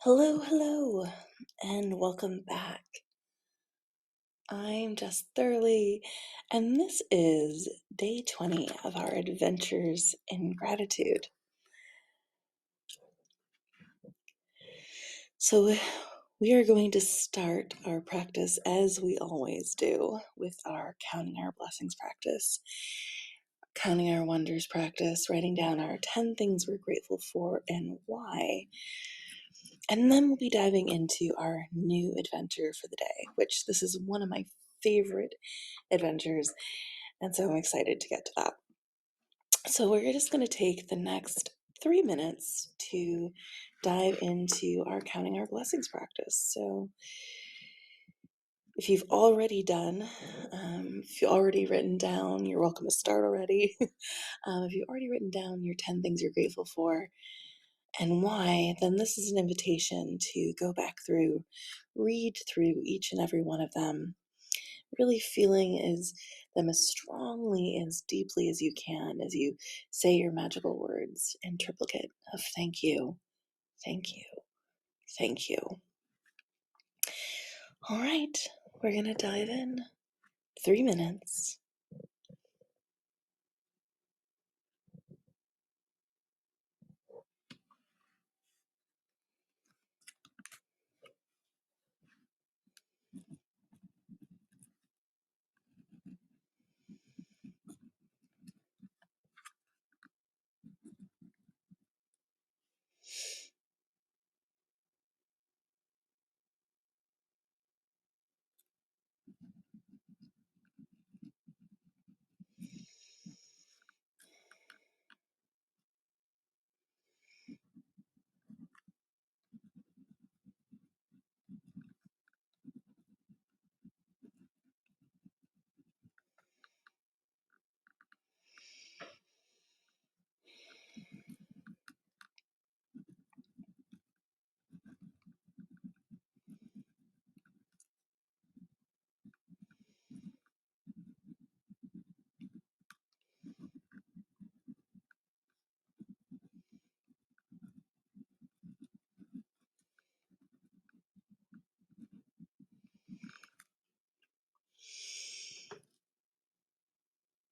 Hello, hello, and welcome back. I'm Jess Thurley, and this is day 20 of our adventures in gratitude. So, we are going to start our practice as we always do with our counting our blessings practice, counting our wonders practice, writing down our 10 things we're grateful for and why. And then we'll be diving into our new adventure for the day, which this is one of my favorite adventures. And so I'm excited to get to that. So we're just going to take the next 3 minutes to dive into our counting our blessings practice. So if you've already done, if you've already written down, you're welcome to start already. If you've already written down your 10 things you're grateful for and why, then this is an invitation to go back through, read through each and every one of them, really feeling them as strongly, as deeply as you can as you say your magical words in triplicate of thank you, thank you, thank you. All right, we're going to dive in. 3 minutes.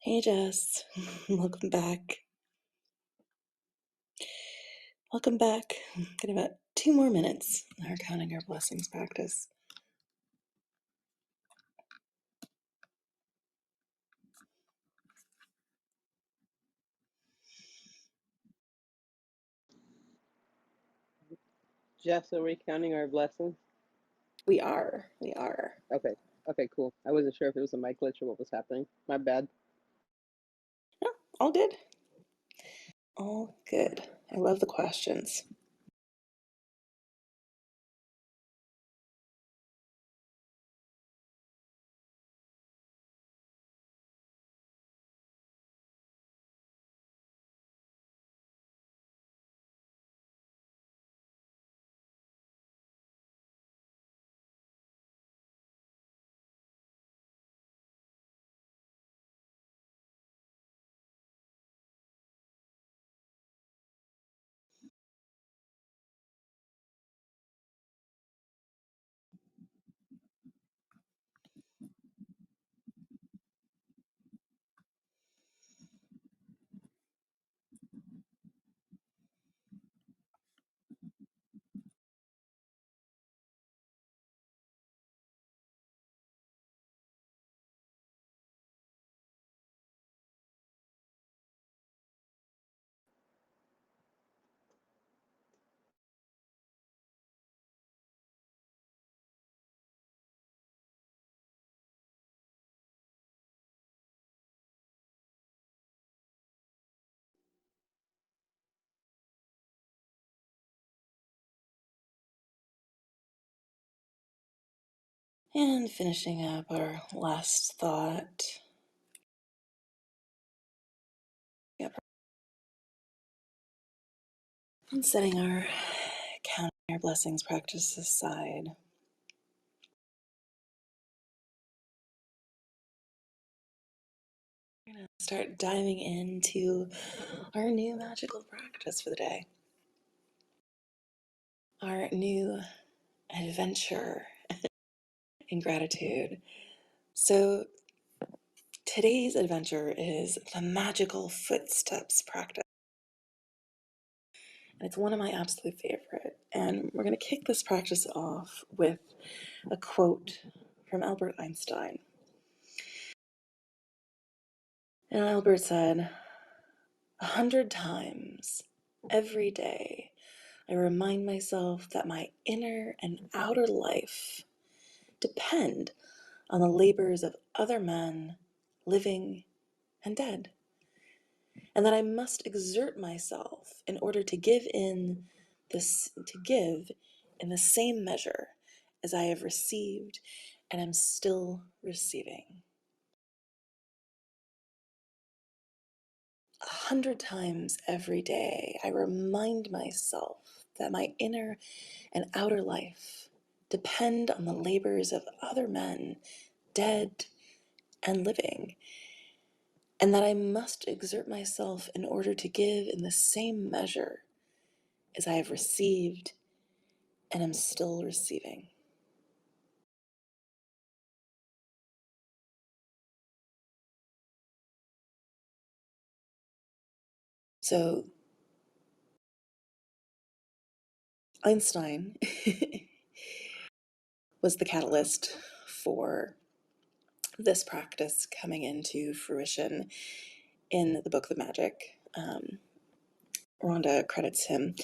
Hey, Jess. Welcome back. Welcome back. Got about 2 more minutes in our counting our blessings practice. Jess, are we counting our blessings? We are. We are. Okay. Okay, cool. I wasn't sure if it was a mic glitch or what was happening. My bad. No, all good. All good. I love the questions. And finishing up our last thought. Yep. And setting our counting our blessings practice aside. We're going to start diving into our new magical practice for the day. our new adventure in gratitude. So, today's adventure is the magical footsteps practice. And it's one of my absolute favorite. And we're going to kick this practice off with a quote from Albert Einstein. And Albert said, 100 times every day, I remind myself that my inner and outer life depend on the labors of other men, living and dead, and that I must exert myself in order to give in the same measure as I have received and am still receiving. 100 times every day, I remind myself that my inner and outer life depend on the labors of other men, dead and living, and that I must exert myself in order to give in the same measure as I have received and am still receiving. So, Einstein was the catalyst for this practice coming into fruition in the book The Magic. Rhonda credits him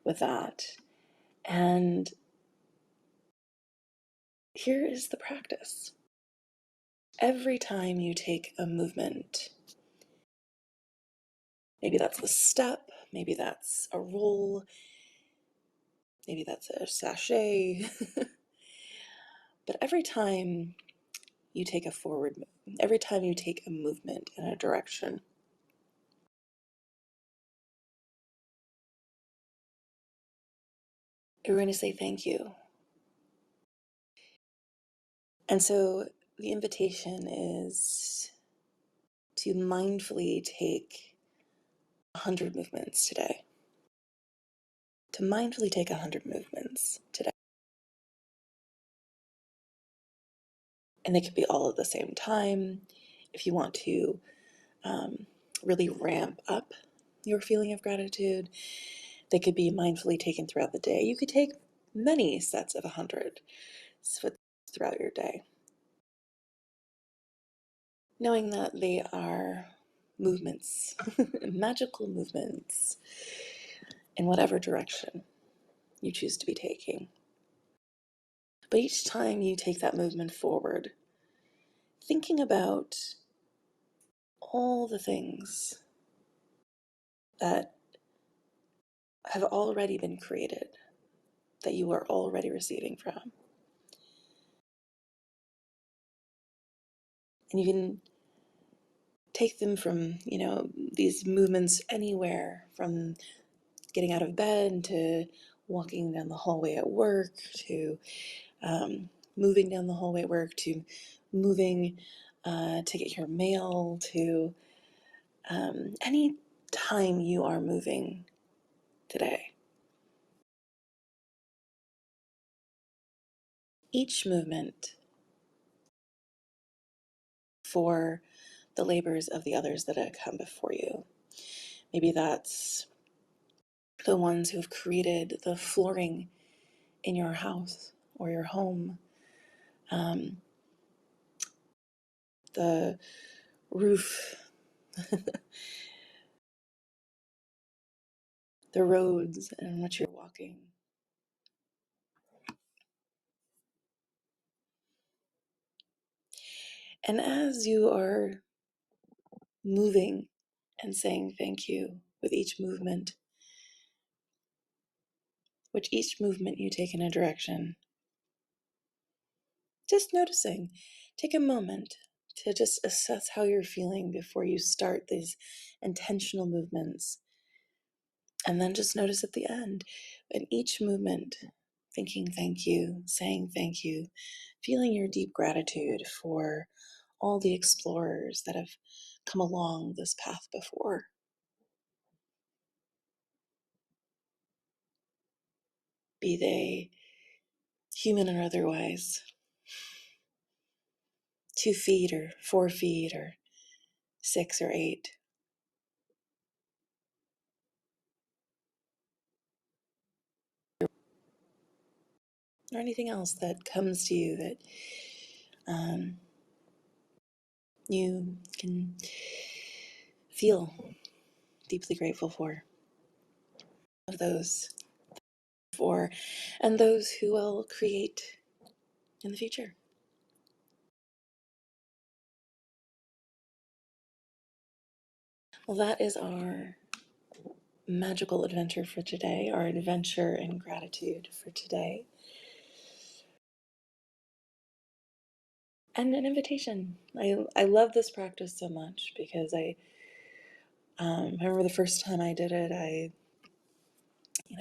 with that. And here is the practice. Every time you take a movement, maybe that's a step, maybe that's a roll, maybe that's a sachet, but every time you take a forward move, every time you take a movement in a direction, you're going to say thank you. And so the invitation is to mindfully take 100 movements today. To mindfully take 100 movements today. And they could be all at the same time. If you want to really ramp up your feeling of gratitude, they could be mindfully taken throughout the day. You could take many sets of 100 throughout your day, knowing that they are movements, magical movements, in whatever direction you choose to be taking. But each time you take that movement forward, thinking about all the things that have already been created, that you are already receiving from. And you can take them from, these movements anywhere, from getting out of bed to walking down the hallway at work to moving down the hallway at work to moving to get your mail to any time you are moving today. Each movement for the labors of the others that have come before you. Maybe that's the ones who have created the flooring in your house or your home, um, the roof, the roads in which you're walking. And as you are moving and saying thank you with each movement, which each movement you take in a direction, just noticing, take a moment to just assess how you're feeling before you start these intentional movements. And then just notice at the end, in each movement, thinking thank you, saying thank you, feeling your deep gratitude for all the explorers that have come along this path before. be they human or otherwise, 2 feet or 4 feet or 6 or 8. Or anything else that comes to you that um, you can feel deeply grateful for, of those for, and those who will create in the future. Well, that is our magical adventure for today, our adventure in gratitude for today, and an invitation. I love this practice so much because I remember the first time I did it, I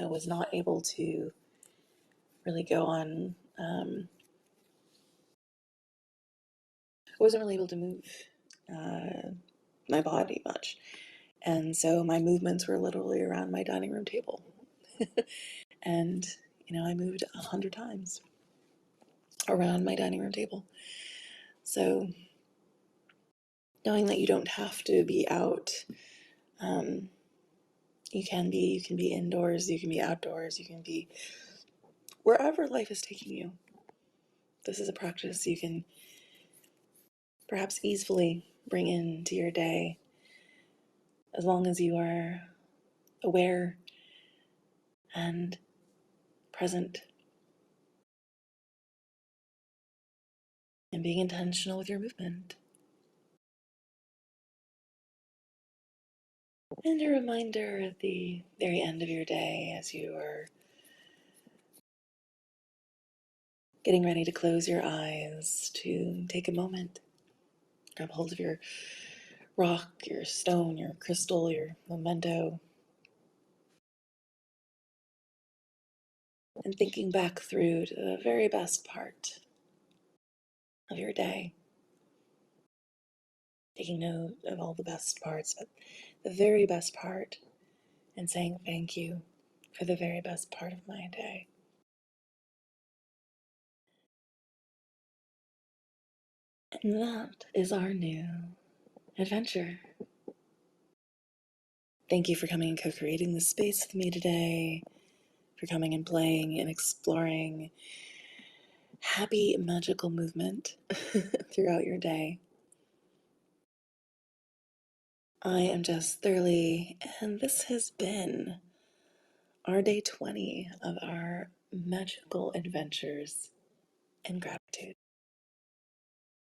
was not able to really go on. I wasn't really able to move my body much, and so my movements were literally around my dining room table, and I moved 100 times around my dining room table. So knowing that you don't have to be out, um, you can be indoors, you can be outdoors, you can be wherever life is taking you. This is a practice you can perhaps easily bring into your day as long as you are aware and present and being intentional with your movement. And a reminder at the very end of your day as you are getting ready to close your eyes to take a moment, grab hold of your rock, your stone, your crystal, your memento, and thinking back through to the very best part of your day, taking note of all the best parts, but the very best part, and saying thank you for the very best part of my day. And that is our new adventure. Thank you for coming and co-creating this space with me today, for coming and playing and exploring happy magical movement throughout your day. I am Jess Thurley, and this has been our day 20 of our magical adventures in gratitude.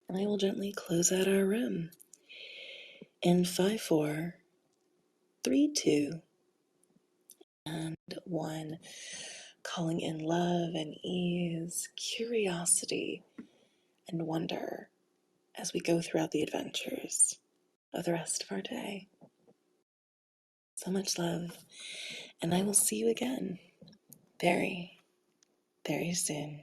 And I will gently close out our room in 5, 4, 3, 2, and 1, calling in love and ease, curiosity, and wonder as we go throughout the adventures of the rest of our day. So much love, and I will see you again very, very soon.